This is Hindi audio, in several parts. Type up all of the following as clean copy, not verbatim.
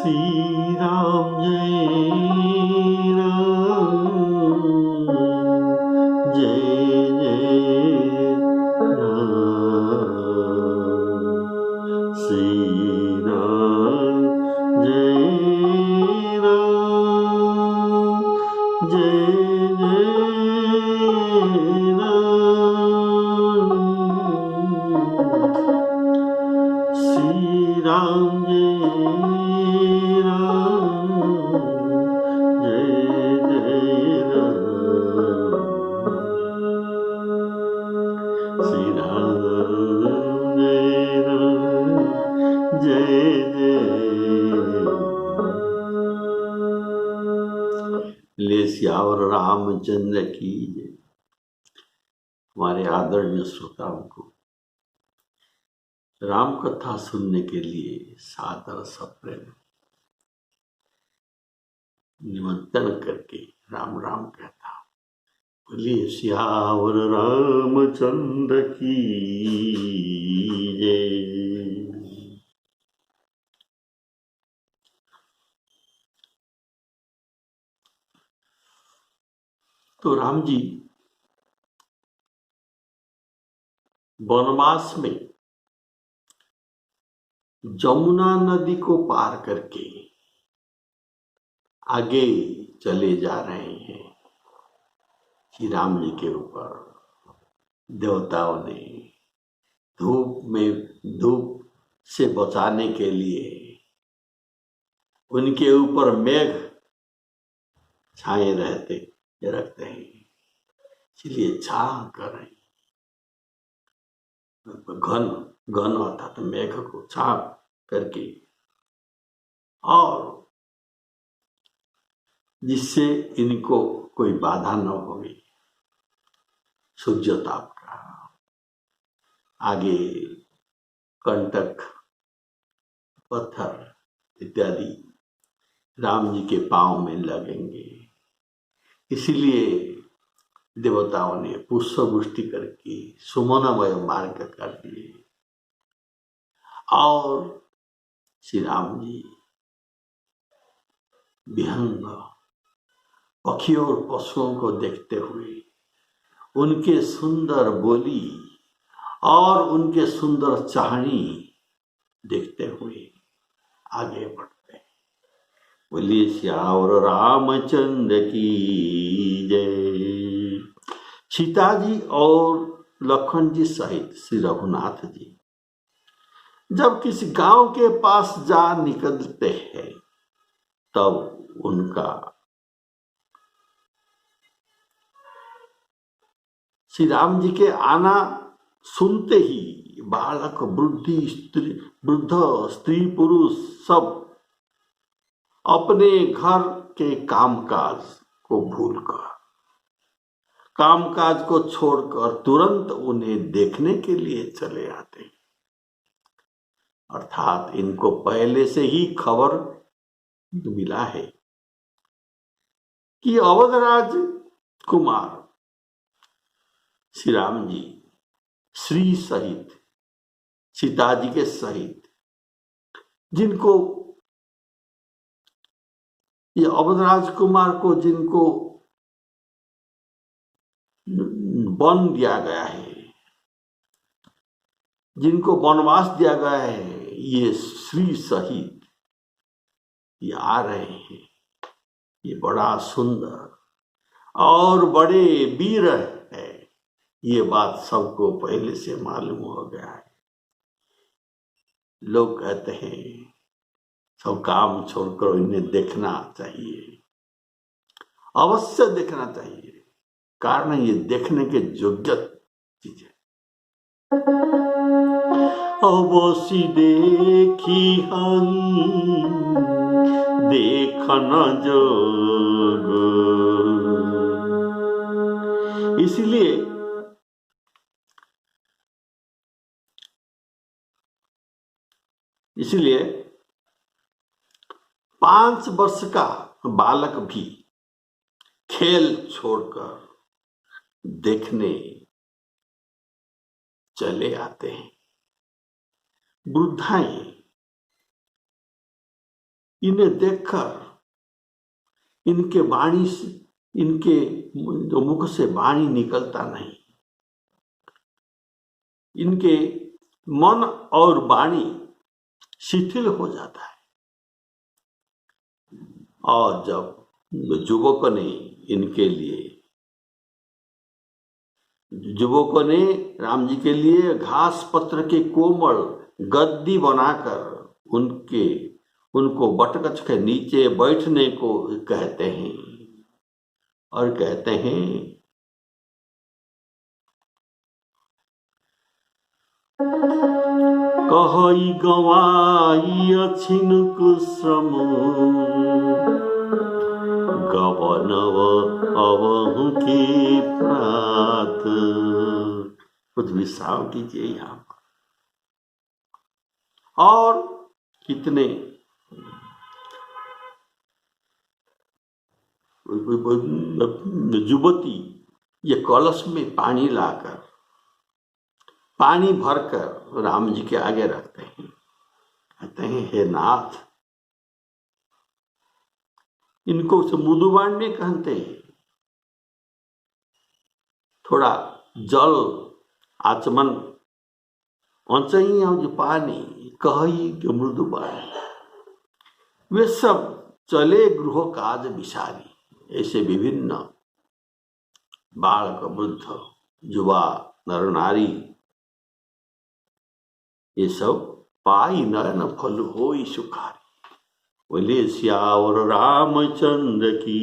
श्री राम जय राम, जय जय राम, श्री राम जय राम, जय जय राम, श्री राम जय राम, जय जय राम, श्री राम जय राम, जय जय ले सियावर रामचंद्र की जय। हमारे आदरणीय श्रोताओं को राम कथा सुनने के लिए सादर सप्रेम निमंत्रण करके राम राम कहता हूं। बोलिए सियावर रामचंद्र की जय। तो राम जी वनवास में जमुना नदी को पार करके आगे चले जा रहे हैं। श्री राम जी के ऊपर देवताओं ने धूप से बचाने के लिए उनके ऊपर मेघ छाए रखते हैं, इसलिए छां कर रहे हैं। घन अर्थात मेघ को छां करके, और जिससे इनको कोई बाधा न होगी सूर्यताप का। आगे कंटक पत्थर इत्यादि राम जी के पांव में लगेंगे, इसलिए देवताओं ने पुष्प वृष्टि करके सुमनमय मार्ग कर दिए। और श्री राम जी विहंग पक्षियों और पशुओं को देखते हुए, उनके सुंदर बोली और उनके सुंदर चाहनी देखते हुए आगे बढ़ते हैं। बोलिए सियावर रामचंद्र की जय। सीता जी और लखन जी सहित श्री रघुनाथ जी जब किसी गांव के पास जा निकलते हैं, तब उनका श्री राम जी के आना सुनते ही बालक वृद्ध स्त्री पुरुष सब अपने घर के कामकाज को भूलकर, कामकाज को छोड़कर तुरंत उन्हें देखने के लिए चले आते हैं। अर्थात इनको पहले से ही खबर मिला है कि अवधराज कुमार श्री राम जी श्री सहित, सीता जी के सहित, जिनको ये अवधराज कुमार को जिनको वन दिया गया है, जिनको वनवास दिया गया है, ये श्री सहित ये आ रहे हैं। ये बड़ा सुंदर और बड़े वीर है, ये बात सबको पहले से मालूम हो गया है। लोग कहते हैं सब काम छोड़कर इन्हें देखना चाहिए, अवश्य देखना चाहिए, कारण ये देखने के योग्य चीज है। अवश्य देखी देखना जोग, इसलिए 5 वर्ष का बालक भी खेल छोड़कर देखने चले आते हैं। वृद्धाएं इन्हें देखकर इनके वाणी से, इनके जो मुख से वाणी निकलता नहीं, इनके मन और वाणी शिथिल हो जाता है। और जब युवकों ने इनके लिए, युवकों ने राम जी के लिए घास पत्र के कोमल गद्दी बनाकर उनको बटगछ के नीचे बैठने को कहते हैं और कहते हैं कहई गवाई अछिनुक श्रम गवनव अवहु के प्रात। कुछ विश्राम कीजिए यहाँ पर। और कितने युवती ये कलश में पानी लाकर, पानी भरकर राम जी के आगे रखते हैं, कहते हैं हे नाथ। इनको मुदुबान में कहते हैं, थोड़ा जल आचमन ऊंचाई जो पानी कही के मृदुबान। वे सब चले गृह काज विसारी। ऐसे विभिन्न बालक, वृद्ध, युवा, नर नारी, ये सब पाई नयन फल होई सुखारी। बोले सियावर रामचंद्र की।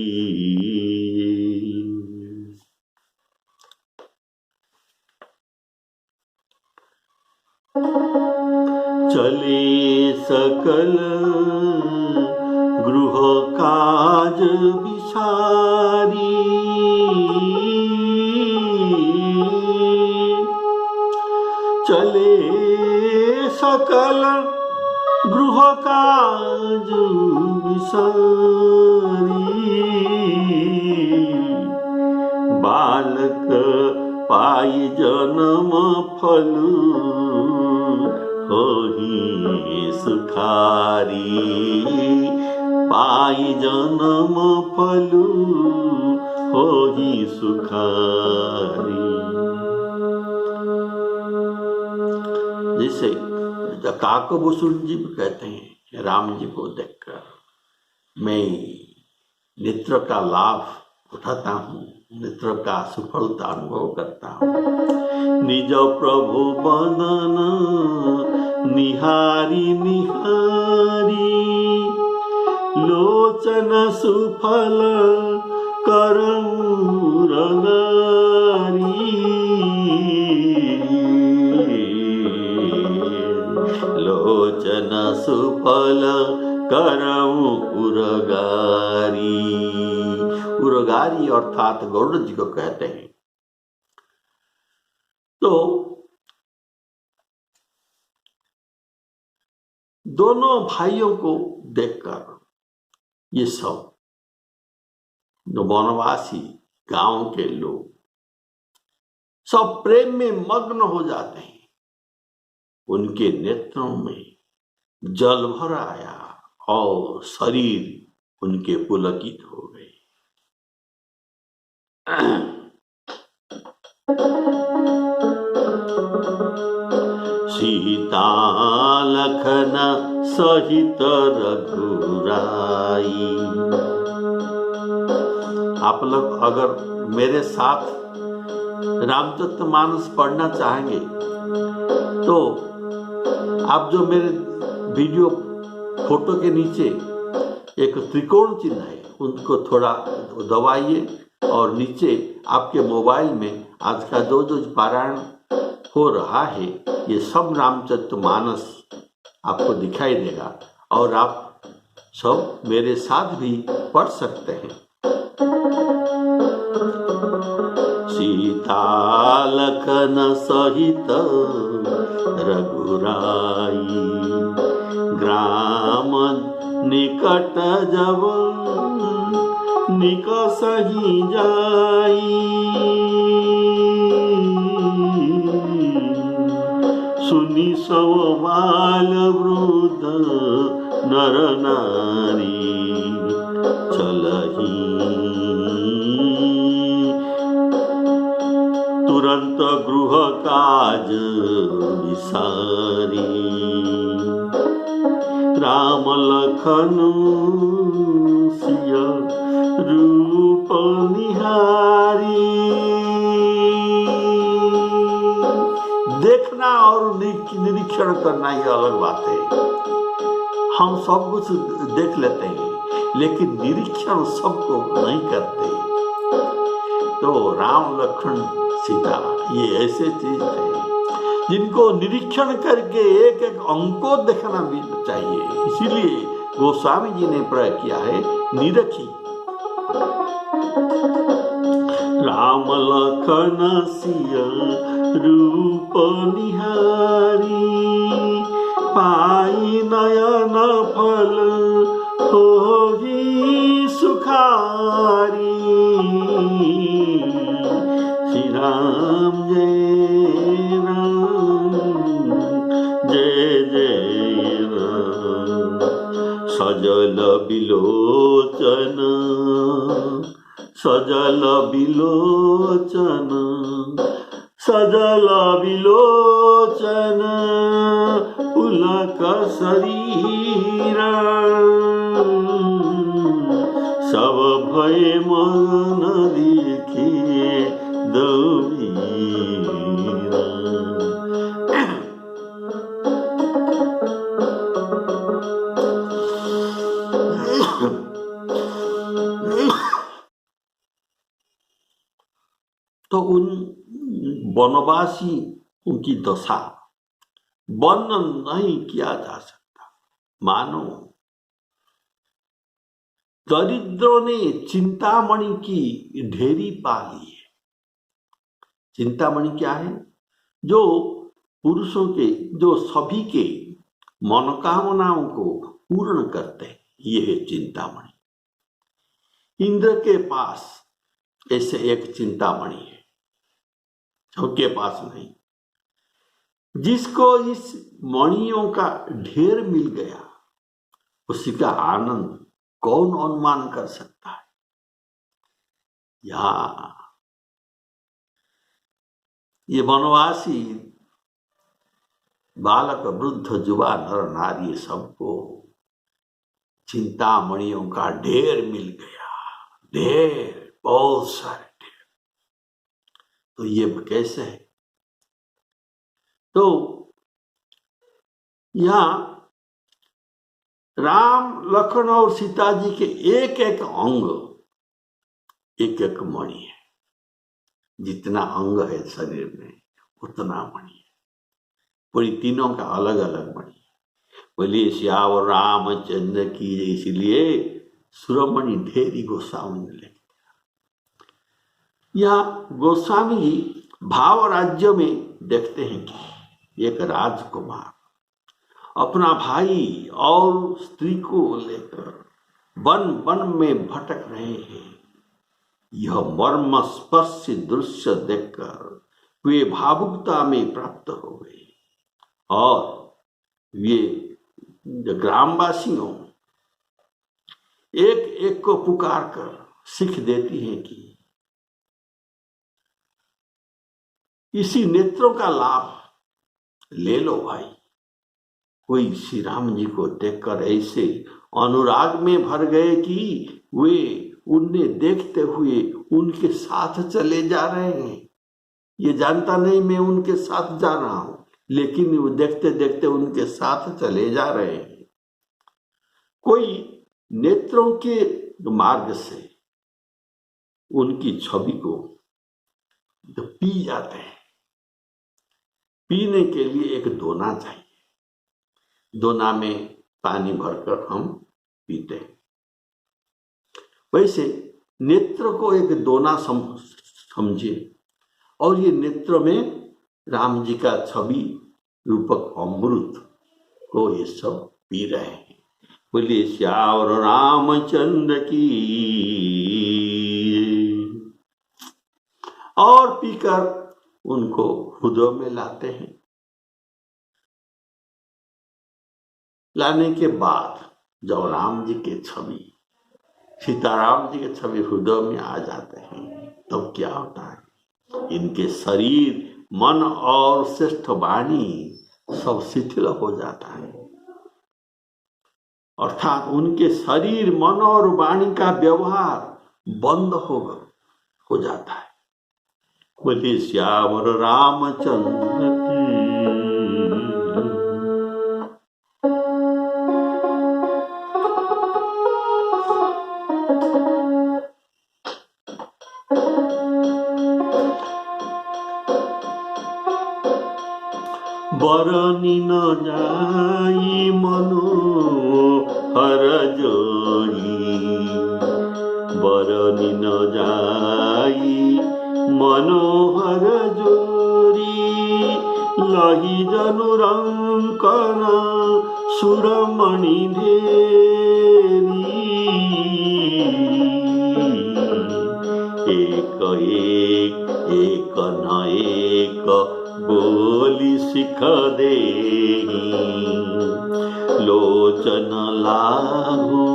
चले सकल गृह काज विसारी। चले सकल गृह काज विसारी। बालक पाई जन्म फल होई सुखारी। पाई जन्म फल होई सुखारी। जैसे काकभूषण जी कहते हैं, राम जी को देखकर मैं नेत्र का लाभ उठाता हूँ, नेत्र का सफलता अनुभव करता हूँ। निज प्रभु बदन निहारी निहारी। लोचन सुफल करऊ रंगारी। लोचन सुफल करऊ उरगारी। उरगारी अर्थात गरुड़ जी को कहते हैं। तो दोनों भाइयों को देखकर ये सब जो वनवासी गांव के लोग सब प्रेम में मग्न हो जाते हैं। उनके नेत्रों में जल भर आया और शरीर उनके पुलकित हो गए। सीता लखन सहित रघुराई। आप लोग अगर मेरे साथ रामचरितमानस पढ़ना चाहेंगे तो आप जो मेरे वीडियो फोटो के नीचे एक त्रिकोण चिन्ह है उनको थोड़ा दबाइए और नीचे आपके मोबाइल में आज का जो पारायण हो रहा है ये सब रामचरितमानस आपको दिखाई देगा और आप सब मेरे साथ भी पढ़ सकते हैं। सीता लखन सहित रघुराई। ग्राम निकट जब निकसहि जाई। सुनी सब बाल वृद्ध नर नारी चलही, तुरंत गृह काज विसारी, राम लखन सिया रूप निहारी। देखना और निरीक्षण करना ये अलग बात है। हम सब कुछ देख लेते हैं लेकिन निरीक्षण सबको नहीं करते। तो राम लक्ष्मण सीता ये ऐसे चीज है जिनको निरीक्षण करके एक एक अंक को देखना भी चाहिए। इसीलिए गोस्वामी जी ने प्रयोग किया है निरखी। राम लखन सिया रूप निहारी, पाई नयन फल होई सुखारी। श्री राम जय राम जय जय राम, सजल बिलोचन सजल बिलोचन सजल विलोचन, पुलक शरीर सब भय मन देखिए दवीरा। तो उन वनवासी उनकी दशा वर्णन नहीं किया जा सकता। मानो दरिद्रों ने चिंतामणि की ढेरी पा ली है। चिंतामणि क्या है? जो पुरुषों के, जो सभी के मनोकामनाओं को पूर्ण करते हैं, ये है चिंतामणि। इंद्र के पास ऐसे एक चिंतामणि है, सबके पास नहीं। जिसको इस मणियों का ढेर मिल गया उसी का आनंद कौन अनुमान कर सकता है? ये वनवासी बालक वृद्ध युवा नर नारी सबको चिंतामणियों का ढेर मिल गया, ढेर, बहुत सारे ढेर। तो ये कैसे है? तो यहां राम लक्ष्मण और सीता जी के एक एक अंग एक एक मणि है। जितना अंग है शरीर में उतना मणि है। पूरी तीनों का अलग अलग मणि है। बोलिए श्यावर रामचंद्र की। इसलिए सुरमणि ढेरी गोस्वामी ने लिख दिया। यह गोस्वामी जी भाव राज्य में देखते हैं कि एक राजकुमार अपना भाई और स्त्री को लेकर वन वन में भटक रहे हैं। यह मर्म स्पर्श दृश्य देखकर वे भावुकता में प्राप्त हो गए और वे ग्रामवासियों एक एक को पुकार कर सीख देती हैं कि इसी नेत्रों का लाभ ले लो भाई। कोई श्री राम जी को देखकर ऐसे अनुराग में भर गए कि वे उन्हें देखते हुए उनके साथ चले जा रहे हैं। ये जानता नहीं मैं उनके साथ जा रहा हूं, लेकिन वो देखते देखते उनके साथ चले जा रहे हैं। कोई नेत्रों के मार्ग से उनकी छवि को तो पी जाते हैं। पीने के लिए एक दोना चाहिए। दोना में पानी भरकर हम पीते हैं। वैसे नेत्र को एक दोना समझे और ये नेत्र में राम जी का छवि रूपक अमृत को ये सब पी रहे हैं। बोलिए श्यावर रामचंद्र की। और पीकर उनको हृदय में लाते हैं। लाने के बाद जब राम जी के छवि, सीताराम जी के छवि हृदय में आ जाते हैं तब क्या होता है, इनके शरीर, मन और श्रेष्ठ वाणी सब शिथिल हो जाता है। अर्थात उनके शरीर, मन और वाणी का व्यवहार बंद हो जाता है। बोले श्यावर रामचंद्र की। बरनी न जाई मनोहर जोरी, बरनी न जाई मनोहर जोरी, लही जनु रंकन सुरमणि ढेरी, एक न एक बोली सिख देहि, लोचन लागू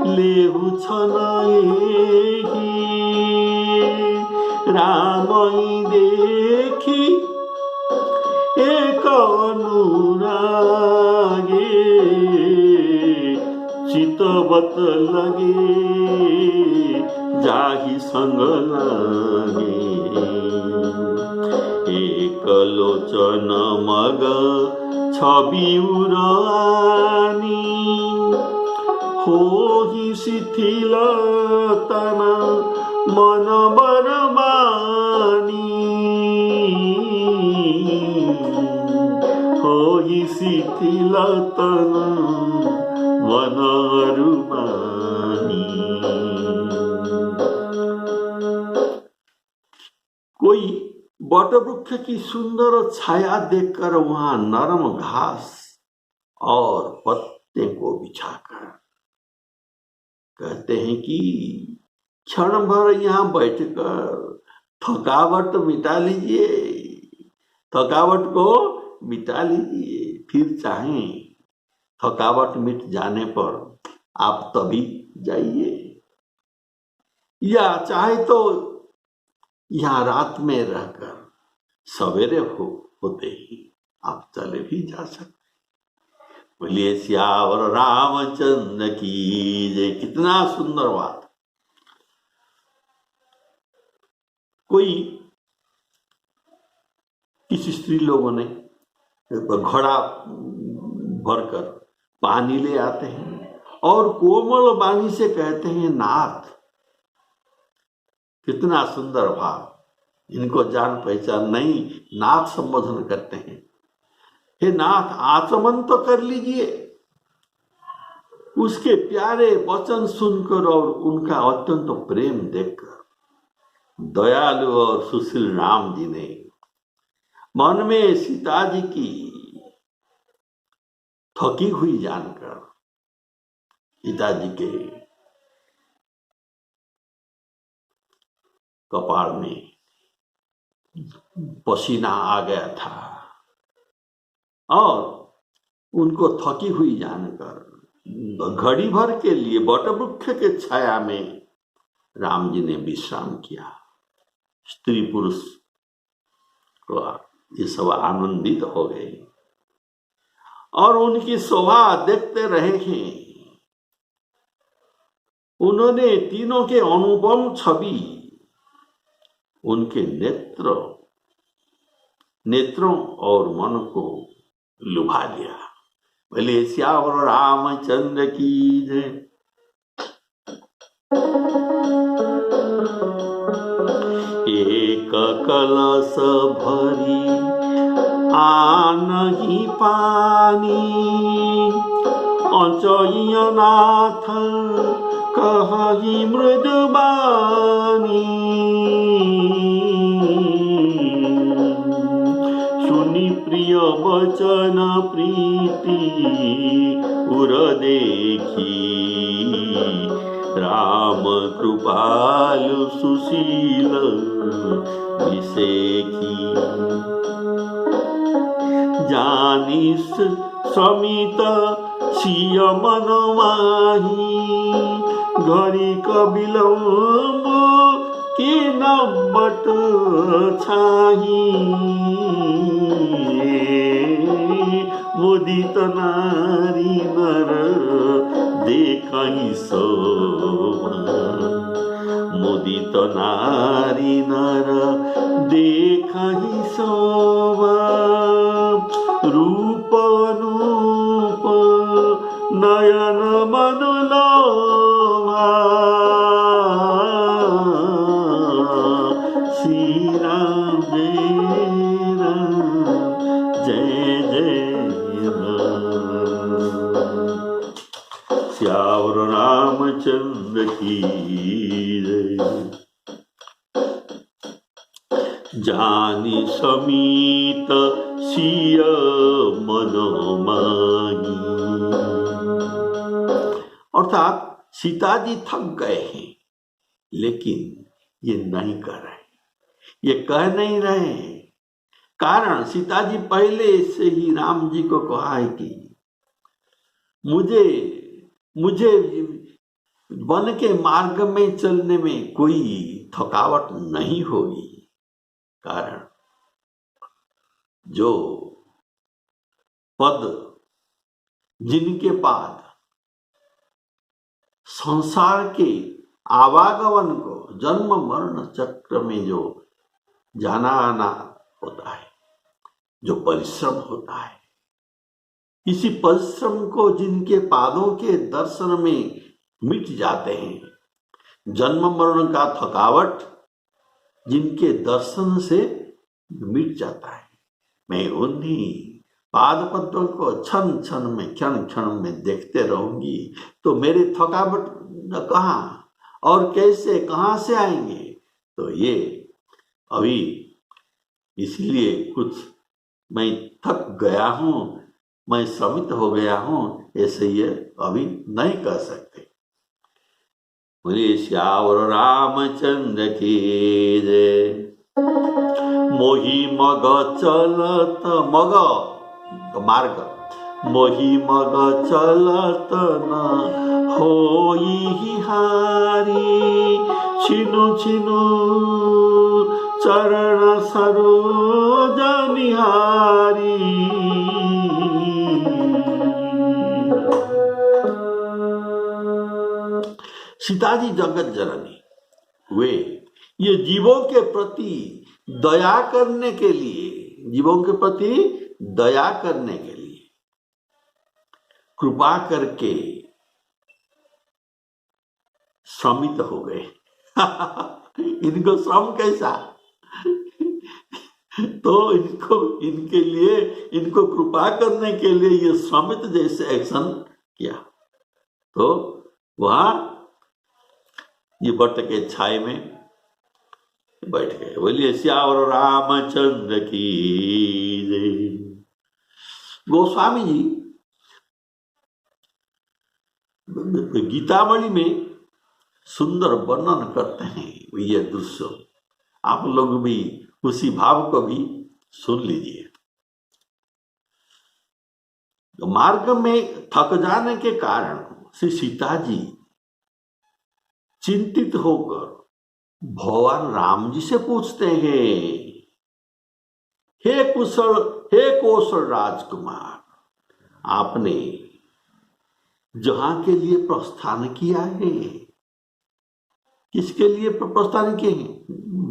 लेहु छन एहि, रामई देखी एक अनुरागे, चितवत लगे जाहि संग लागे, एक लोचन मग छवि उरानी, होहि शिथिल तन मन बरमानी, होहि शिथिल तन मन अरुमानी। कोई वटवृक्ष की सुंदर छाया देखकर वहां नरम घास और पत्ते को बिछाकर कहते हैं कि क्षण भर यहाँ बैठकर थकावट मिटा लीजिए, थकावट को मिटा लीजिए, फिर चाहें थकावट मिट जाने पर आप तभी जाइए, या चाहे तो यहाँ रात में रहकर सवेरे होते ही आप चले भी जा सकते। बोलिए सियावर रामचंद्र की जय। कितना सुंदर बात। कोई किसी स्त्री लोगों ने घड़ा भरकर पानी ले आते हैं और कोमल वाणी से कहते हैं नाथ। कितना सुंदर भाव। इनको जान पहचान नहीं, नाथ संबोधन करते हैं। हे नाथ, आचमन तो कर लीजिए। उसके प्यारे वचन सुनकर और उनका अत्यंत प्रेम देखकर दयालु और सुशील राम जी ने मन में सीता जी की थकी हुई जानकर सीता जी के कपाल में पसीना आ गया था और उनको थकी हुई जानकर घड़ी भर के लिए वटवृक्ष के छाया में राम जी ने विश्राम किया। स्त्री पुरुष को ये सब आनंदित हो गए और उनकी शोभा देखते रहे हैं। उन्होंने तीनों के अनुपम छवि उनके नेत्रों और मन को लुभा लिया। बोले श्यावर रामचंद्र की जय। एक कलश भरी आनहि पानी, अचइय नाथ कहहि मृदुबानी, सुनि प्रिय वचन प्रीति उर देखी, राम कृपालु सुशील विसेखी, जानी समित सिय मन माही घरी कबिलम्ब किन बट छाही मुदित नारी नर देखहि शोभा मुदित नारी नर देखहि शोभा रूप अनूप नयन मनोलोभा श्री राम जय जय राम। श्यावर रामचंद्र की जय। जानी समीत सिय मनोमाही। अर्थात सीता जी थक गए हैं, लेकिन ये नहीं कर रहे, ये कह नहीं रहे। कारण सीता जी पहले से ही राम जी को कहा है कि मुझे वन के मार्ग में चलने में कोई थकावट नहीं होगी। कारण जो पद जिनके पाद संसार के आवागमन को जन्म मरण चक्र में जो जाना आना होता है, जो परिश्रम होता है, इसी परिश्रम को जिनके पादों के दर्शन में मिट जाते हैं, जन्म मरण का थकावट जिनके दर्शन से मिट जाता है, मैं उन्हीं पाद पद्मों को क्षण क्षण में क्षण क्षण में देखते रहूंगी, तो मेरे थकावट कहाँ और कैसे कहाँ से आएंगे। तो ये अभी इसलिए कुछ मैं थक गया हूँ, मैं श्रमित हो गया हूँ, ऐसे ये अभी नहीं कर सकते। बोले श्यावर रामचंद्र की जय। मोही मग चलत मग मार्ग मोही मग चलत न होई हारी छिनु छिनु चरण सरोज निहारी। सीता जी जगत जननी, वे ये जीवों के प्रति दया करने के लिए, जीवों के प्रति दया करने के लिए कृपा करके श्रमित हो गए। इनको श्रम कैसा, तो इनके लिए, इनको कृपा करने के लिए ये श्रमित जैसे एक्शन किया। तो वहां ये बट के छाए में बैठ गए। बोलिए श्यावर रामचंद्र की जय। गोस्वामी जी गीतावली में सुंदर वर्णन करते हैं ये दृश्य, आप लोग भी उसी भाव को भी सुन लीजिए। मार्ग में थक जाने के कारण श्री सीता जी चिंतित होकर भगवान राम जी से पूछते हैं, हे कौशल राजकुमार, आपने जहां के लिए प्रस्थान किया है, किसके लिए प्रस्थान किए हैं?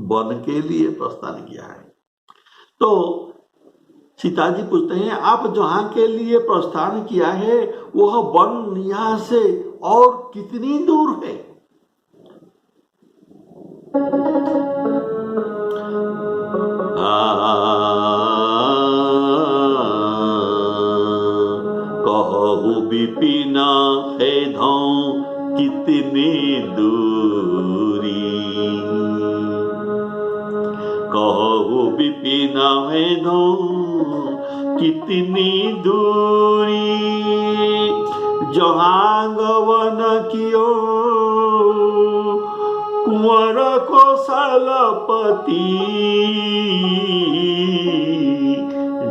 वन के लिए प्रस्थान किया है। तो सीता जी पूछते हैं, आप जहां के लिए प्रस्थान किया है वह वन यहां से और कितनी दूर है? कहु विपिन है धौ कितनी दूरी, कहु विपिन है धौ कितनी दूरी, जहां गवन कियो कुंवर कौशलपति,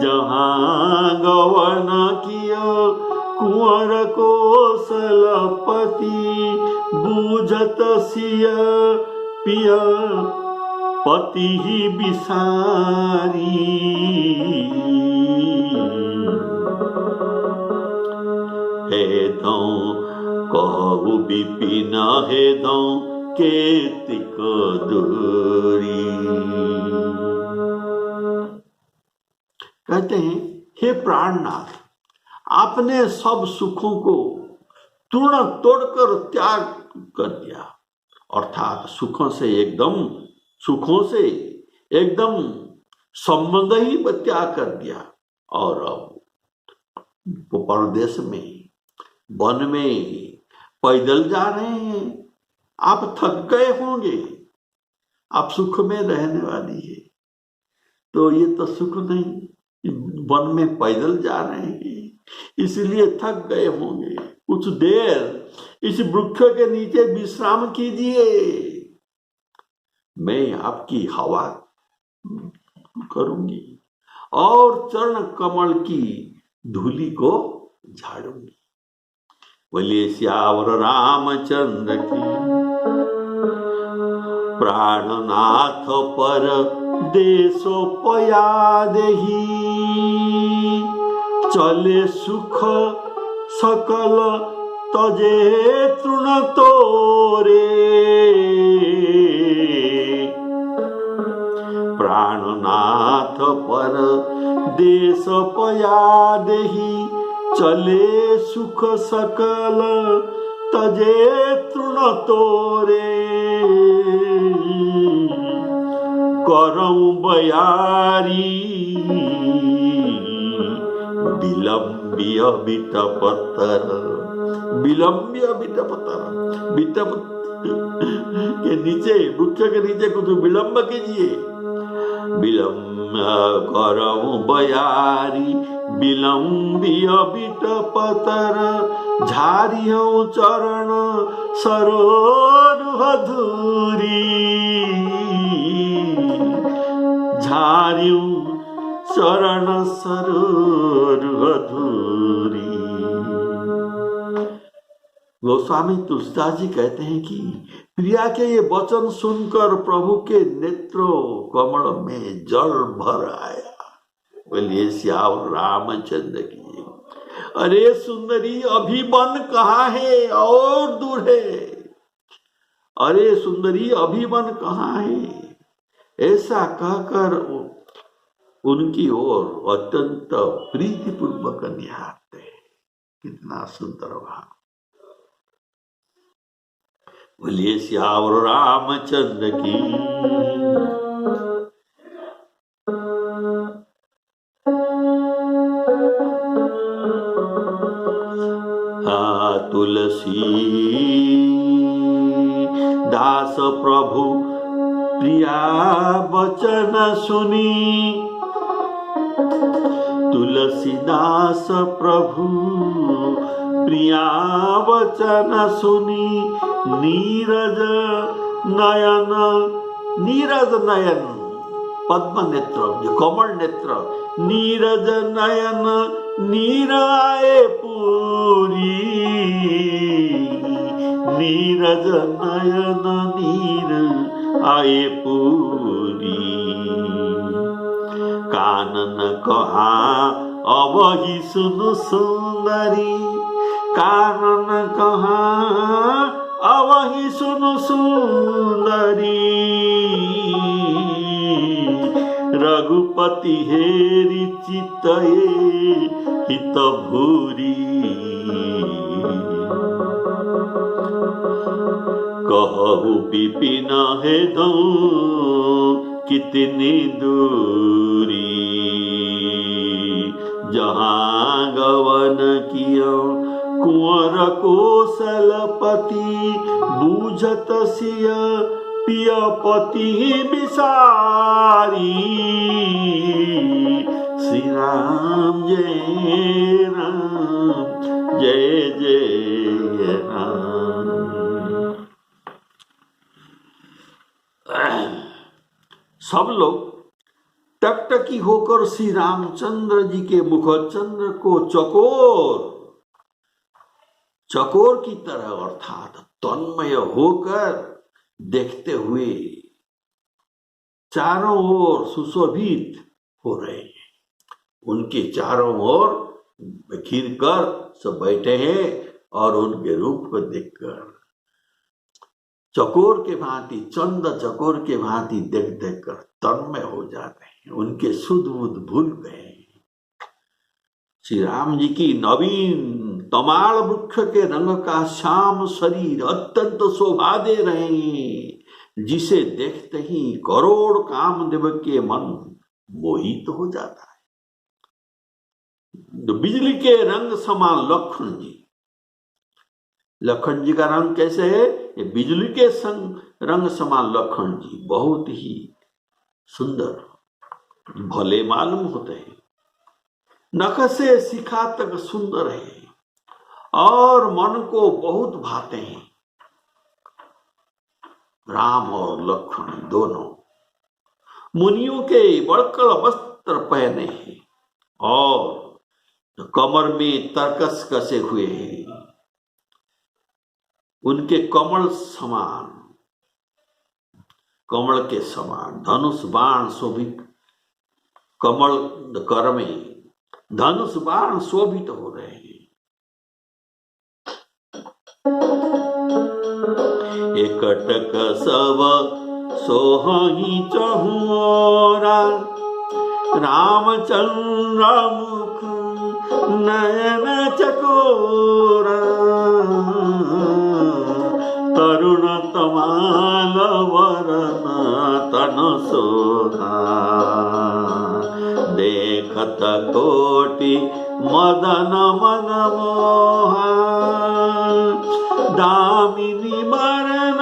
जहां गवन कियो कुंवर कौशलपति बूझत सिय पिय पति ही बिसारी। हे दौ कहु विपिन हे दौ केतिक दूरी। कहते हैं, हे प्राणनाथ, आपने सब सुखों को तूर्ण तोड़कर त्याग कर दिया, अर्थात सुखों से एकदम संबंध ही त्याग कर दिया, और अब वो परदेश में वन में पैदल जा रहे हैं। आप थक गए होंगे, आप सुख में रहने वाली है, तो ये तो सुख नहीं, वन में पैदल जा रहे हैं, इसलिए थक गए होंगे। कुछ देर इस वृक्ष के नीचे विश्राम कीजिए, मैं आपकी हवा करूंगी और चरण कमल की धूलि को झाड़ूंगी। बोलिए श्यावर रामचंद्र की। प्राणनाथ पर देशो पया देही, चले सुख सकल तजे तृण तोरे। प्राणनाथ पर देश पया देही, चले सुख सकल तजे तृण तोरे। करऊं बयारी विलंबिय बिटपतर। विलंबिय बिटपतर, बिटप के नीचे, वृक्ष के नीचे कुछ विलंब कीजिए। विलंब करऊं बयारी विलंबिय बिटपतर, झारियों चरण सरोरुह धूरी। झारियों चरण सरोरुह धूरी। गोस्वामी तुलसीदास जी कहते हैं कि प्रिया के ये वचन सुनकर प्रभु के नेत्रों कमल में जल भर आया। बोलिए श्याम रामचंद्र की। अरे सुंदरी, अभी वन कहाँ है, और दूर है। अरे सुंदरी, अभी वन कहाँ है। ऐसा कहकर उनकी ओर अत्यंत प्रीतिपूर्वक निहारते हैं। कितना सुंदर भाव। बोलिए श्याम रामचंद्र की। तुलसी दास प्रभु प्रिया वचन सुनी। तुलसीदास प्रभु प्रिया वचन सुनी। नीरज नयन, नीरज नयन पद्म नेत्र, जो कमल नेत्र, नीरज नयन नीर आए पूरी। नीरज नयन नीर आए पूरी। कानन कहा अवहि सुन सुंदरी। कानन कहा अवहि सुन सुंदरी। रघुपति हेरि चितये हित भूरी। कहु विपिन हे दो कितनी दूरी। जहाँ गवन कियो कुंवर कौशलपति। बूझत सिय पिय पति बिसारी। श्री राम जय राम, जय जय राम। सब लोग टकटकी होकर श्री रामचंद्र जी के मुखचंद्र को चकोर चकोर की तरह अर्थात तन्मय होकर देखते हुए चारों ओर सुशोभित हो रहे हैं। उनके चारों ओर घिर कर सब बैठे हैं और उनके रूप को देखकर चकोर के भांति, चंद चकोर के भांति देख देख कर तन्मय हो जाते हैं, उनके सुध बुध भूल गए। श्री राम जी की नवीन तमाल वृक्ष के रंग का श्याम शरीर अत्यंत शोभा दे रहे हैं, जिसे देखते ही करोड़ कामदेव के मन मोहित हो जाता है। तो बिजली के रंग समान लखन जी का रंग कैसे है? ये बिजली के संग रंग समान लखन जी बहुत ही सुंदर भले मालूम होते हैं। नख से शिखा तक सुंदर है और मन को बहुत भाते हैं। राम और लक्ष्मण दोनों मुनियों के बड़कड़ वस्त्र पहने हैं और कमर में तरकस कसे हुए हैं। उनके कमल के समान धनुष बाण शोभित, कमल कर में धनुष बाण शोभित हो रहे हैं। एकटक सब सोहहि चहुओरा, रामचंद्र मुख नयन चकोरा, तरुण तमाल वरन तन सोहा, देखत कोटि मदन मन मोहा, दामिनी बरन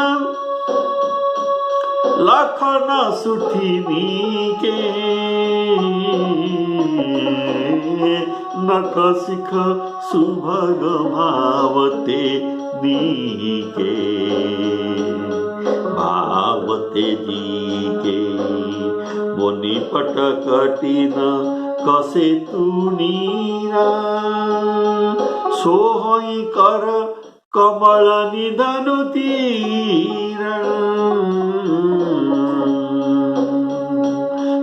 लखन सुठिनी के, नख शिख सुभग भावते नीके, भावते जी के, मुनि पट कटिन कसे तूनीरा, सोहई कर कमल निधनु तीरा,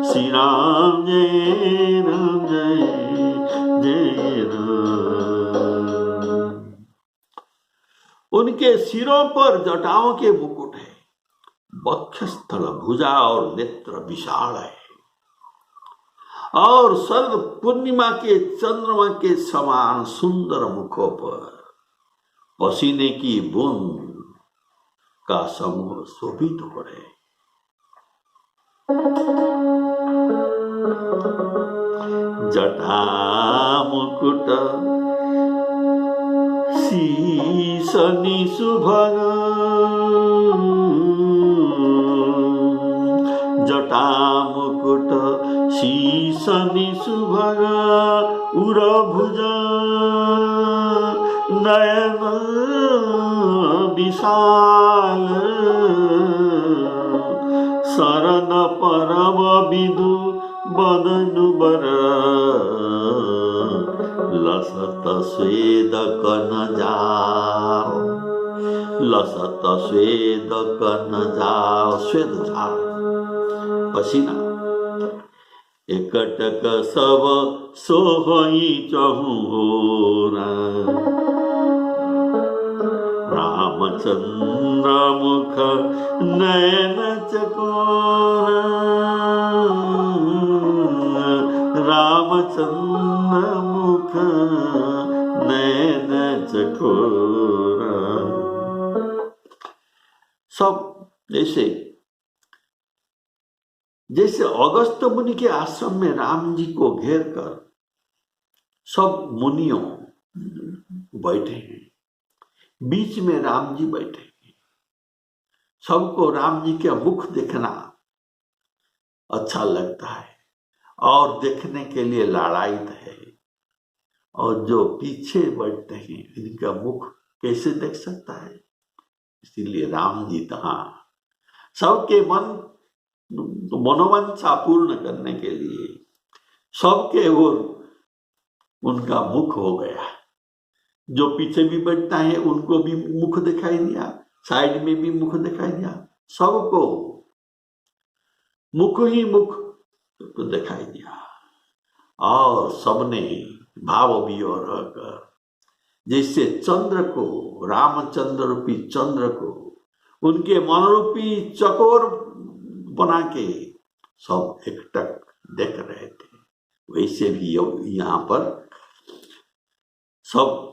श्री राम जय राम जय जय राम। उनके सिरों पर जटाओं के मुकुट है, वक्षस्थल भुजा और नेत्र विशाल है और शरद पूर्णिमा के चंद्रमा के समान सुंदर मुखों पर पसीने की बूंद का समूह शोभित हो रहे। जटा मुकुट शीश निशुभग, जटा मुकुट शीश निशुभग, उरभुज नयन विशाल, शरण परम विदु बदनु बर, लसत स्वेद कन जाओ, लसत स्वेद कन जाओ, स्वेद झाड़ पसीना। एकटक सब सोहई चहुओरा, रामचंद्र मुख नयन चकोरा, रामचंद्र मुख नयन चकोरा। सब जैसे अगस्त मुनि के आश्रम में राम जी को घेर कर सब मुनियों बैठे हैं, बीच में राम जी बैठे हैं। सबको राम जी का मुख देखना अच्छा लगता है और देखने के लिए लालायित है, और जो पीछे बैठते हैं इनका मुख कैसे देख सकता है? इसीलिए राम जी तहाँ सबके मनोवांछा पूर्ण करने के लिए सबके ओर उनका मुख हो गया, जो पीछे भी बैठता है उनको भी मुख दिखाई दिया, साइड में भी मुख दिखाई दिया, सबको मुख ही मुख दिखाई दिया। और सबने भाव विभोर रहकर जैसे चंद्र को, रामचंद्र रूपी चंद्र को उनके मन रूपी चकोर बना के सब एकटक देख रहे थे, वैसे भी यहाँ पर सब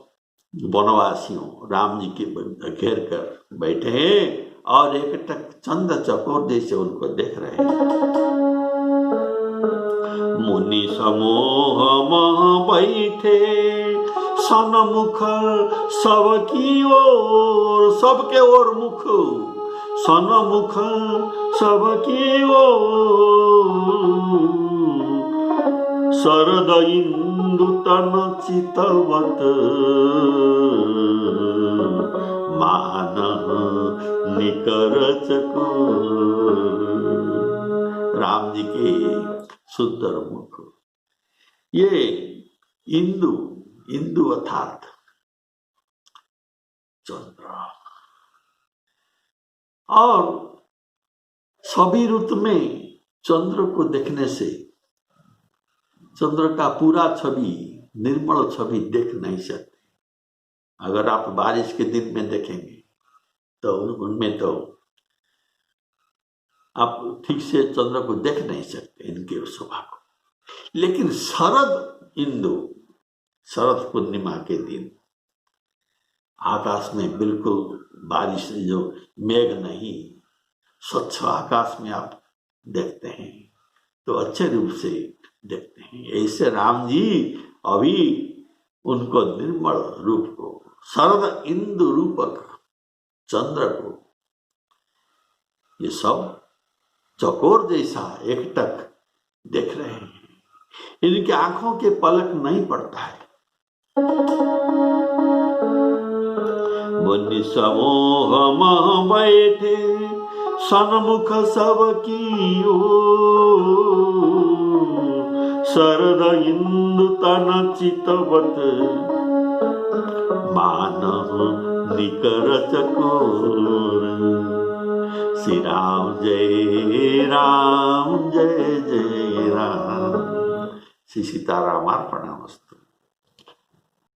वनवासियों राम जी के घेर कर बैठे हैं और एकटक चंद्र चकोर जैसे उनको देख रहे हैं। मुनि समूह मह बैठे सन्मुख सबकी ओर, सबके ओर मुख, सन्मुख सबकी ओर, शरद इंदु तन चितवत मान निकर चकोर। राम जी के सुंदर मुख, ये इंदु, इंदु अर्थात चंद्र, और सभी ऋतु में चंद्र को देखने से चंद्र का पूरा छवि, निर्मल छवि देख नहीं सकते। अगर आप बारिश के दिन में देखेंगे तो उनमें तो आप ठीक से चंद्र को देख नहीं सकते, इनके शोभा को। लेकिन शरद इंदु, शरद पूर्णिमा के दिन आकाश में बिल्कुल बारिश, जो मेघ नहीं, स्वच्छ आकाश में आप देखते हैं तो अच्छे रूप से देखते हैं। ऐसे राम जी अभी उनको निर्मल रूप को, शरद इंदु रूपक चंद्र को, ये सब चकोर जैसा एकटक देख रहे हैं। इनकी आंखों के पलक नहीं पड़ता है। मुनि समूह मह बैठे सन्मुख सबकी ओर, शरद इंदु तन चितवत मान निकर चकोर। श्री राम जय राम, जय जय राम। श्री सीताराम अर्पणमस्तु।